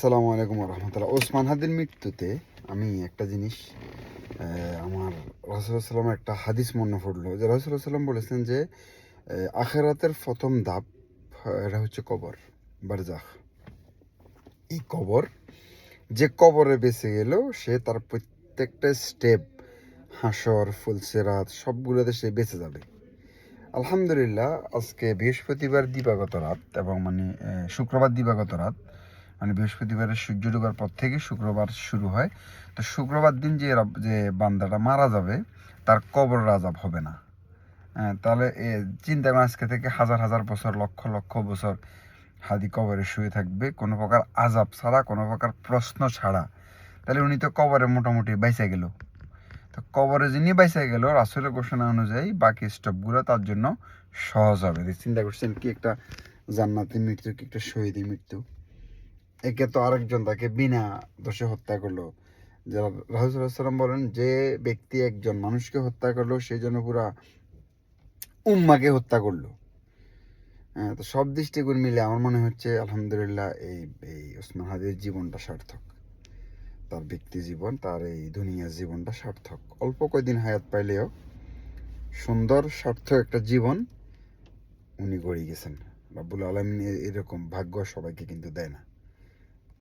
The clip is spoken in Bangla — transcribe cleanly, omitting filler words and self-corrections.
আসসালামু আলাইকুম রহমতুল্লাহ। ওসমান হাদির মৃত্যুতে আমি একটা জিনিস আমার রাসূলুল্লাহ সাল্লামের একটা হাদিস মনে পড়লো যে রাসূলুল্লাহ সাল্লাম বলেছেন যে আখেরাতের প্রথম ধাপ এটা হচ্ছে কবর, বারজাখ। এই কবর, যে কবরে বেঁচে গেল সে তার প্রত্যেকটা স্টেপ, হাসর, ফুলসেরাত সবগুলোতে সে বেঁচে যাবে। আলহামদুলিল্লাহ, আজকে বৃহস্পতিবার দিবাগত রাত এবং শুক্রবার দিবাগত রাত, বৃহস্পতিবারের সূর্য ডোবার পর থেকে শুক্রবার শুরু হয়। তো শুক্রবার দিন যে বান্দাটা মারা যাবে তার কবর আযাব হবে না। তাহলে চিন্তা করেন, আজকে থেকে হাজার হাজার বছর, লক্ষ লক্ষ বছর হাদি কবরে শুয়ে থাকবে কোনো প্রকার আযাব ছাড়া, কোনো প্রকার প্রশ্ন ছাড়া। তাহলে উনি তো কবরে মোটামুটি বাইসে গেল। তো কবরে যিনি বাইসে গেল, রাসূলের ঘোষণা অনুযায়ী বাকি স্টেপগুলো তার জন্য সহজ হবে। চিন্তা করছেন কি একটা জান্নাতি মৃত্যু, কি একটা শহীদি মৃত্যু। একে তো আরেকজন তাকে বিনা দোষে হত্যা করলো। যারা রাসূলুল্লাহ সাল্লাম বলেন, যে ব্যক্তি একজন মানুষকে হত্যা করলো সেই জন্য পুরা উম্মাকে হত্যা করলো। তো সব দৃষ্টিকোণ মিলে আমার মনে হচ্ছে আলহামদুলিল্লাহ এই এই ওসমান হাদির জীবনটা সার্থক। তার ব্যক্তি জীবন, তার এই দুনিয়ার জীবনটা সার্থক। অল্প কয়দিন হায়াত পাইলেও সুন্দর সার্থক একটা জীবন উনি গড়ে গেছেন। রব্বুল আলামিন এরকম ভাগ্য সবাইকে কিন্তু দেয় না।